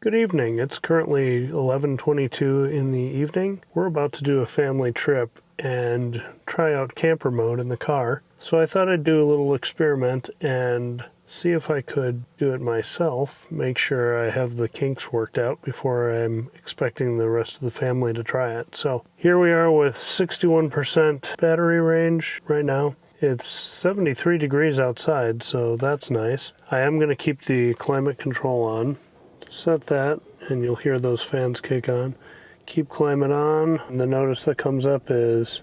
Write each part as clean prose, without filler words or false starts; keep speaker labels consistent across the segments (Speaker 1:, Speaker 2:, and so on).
Speaker 1: Good evening. It's currently 11:22 in the evening. We're about to do a family trip and try out camper mode in the car. So I thought I'd do a little experiment and see if I could do it myself, make sure I have the kinks worked out before I'm expecting the rest of the family to try it. So here we are with 61% battery range right now. It's 73 degrees outside, so that's nice. I am going to keep the climate control on. Set that, and you'll hear those fans kick on. Keep climate on, and the notice that comes up is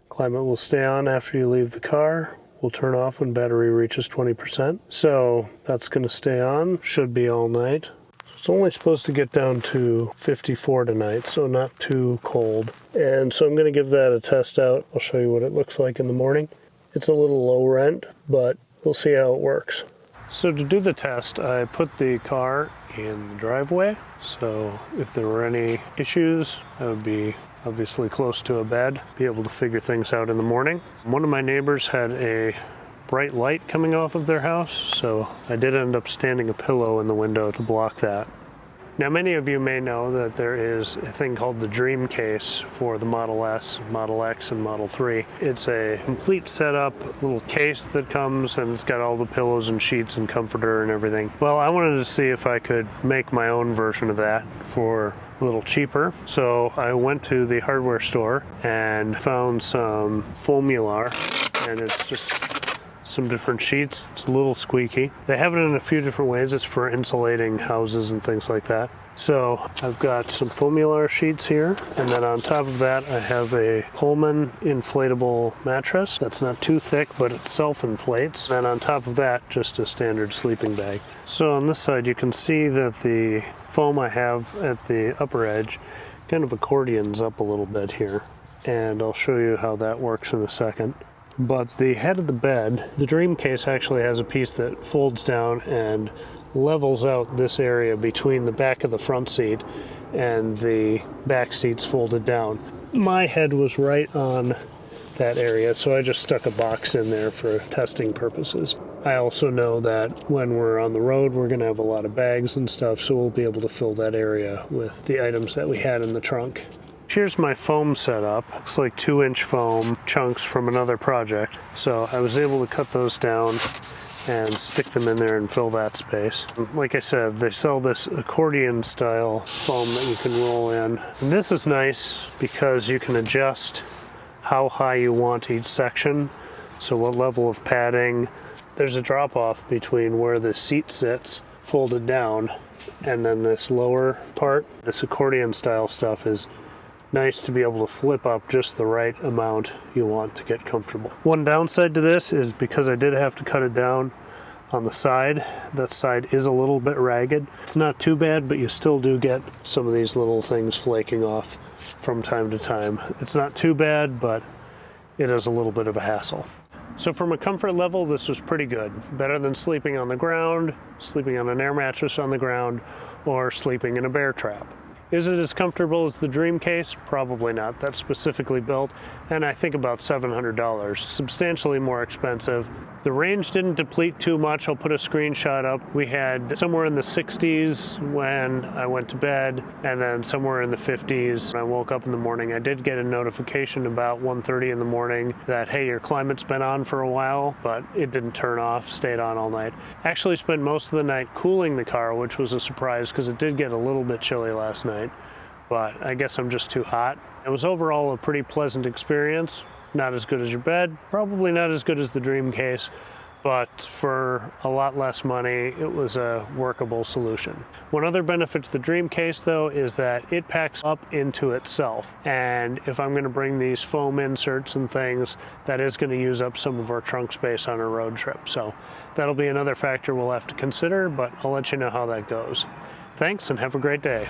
Speaker 1: climate will stay on after you leave the car. Will turn off when battery reaches 20%. So that's going to stay on, should be all night. It's only supposed to get down to 54 tonight, so not too cold. And so I'm going to give that a test out. I'll show you what it looks like in the morning. It's a little low rent, but we'll see how it works. So to do the test, I put the car in the driveway. So if there were any issues, I would be obviously close to a bed, be able to figure things out in the morning. One of my neighbors had a bright light coming off of their house, so I did end up standing a pillow in the window to block that. Now, many of you may know that there is a thing called the Dream Case for the Model S, Model X, and Model 3. It's a complete setup, little case that comes, and it's got all the pillows and sheets and comforter and everything. Well, I wanted to see if I could make my own version of that for a little cheaper. So I went to the hardware store and found some Foamular, and it's just some different sheets. It's a little squeaky. They have it in a few different ways. It's for insulating houses and things like that. So I've got some Foamular sheets here, and then on top of that I have a Coleman inflatable mattress that's not too thick, but it self-inflates. And on top of that, just a standard sleeping bag. So on this side you can see that the foam I have at the upper edge kind of accordions up a little bit here, and I'll show you how that works in a second. But the head of the bed, the Dream Case actually has a piece that folds down and levels out this area between the back of the front seat and the back seats folded down. My head was right on that area, so I just stuck a box in there for testing purposes. I also know that when we're on the road, we're going to have a lot of bags and stuff, so we'll be able to fill that area with the items that we had in the trunk. Here's my foam setup. It's like 2-inch foam chunks from another project. So I was able to cut those down and stick them in there and fill that space. Like I said, they sell this accordion style foam that you can roll in. And this is nice because you can adjust how high you want each section. So what level of padding. There's a drop off between where the seat sits folded down and then this lower part. This accordion style stuff is nice to be able to flip up just the right amount you want to get comfortable. One downside to this is because I did have to cut it down on the side. That side is a little bit ragged. It's not too bad, but you still do get some of these little things flaking off from time to time. It's not too bad, but it is a little bit of a hassle. So from a comfort level, this was pretty good. Better than sleeping on the ground, sleeping on an air mattress on the ground, or sleeping in a bear trap. Is it as comfortable as the Dream Case? Probably not. That's specifically built, and I think about $700, substantially more expensive. The range didn't deplete too much. I'll put a screenshot up. We had somewhere in the 60s when I went to bed, and then somewhere in the 50s when I woke up in the morning. I did get a notification about 1:30 in the morning that, hey, your climate's been on for a while, but it didn't turn off, stayed on all night. Actually spent most of the night cooling the car, which was a surprise because it did get a little bit chilly last night. But I guess I'm just too hot. It was overall a pretty pleasant experience. Not as good as your bed, probably not as good as the Dream Case, but for a lot less money, it was a workable solution. One other benefit to the Dream Case, though, is that it packs up into itself. And if I'm going to bring these foam inserts and things, that is going to use up some of our trunk space on a road trip. So that'll be another factor we'll have to consider, but I'll let you know how that goes. Thanks, and have a great day.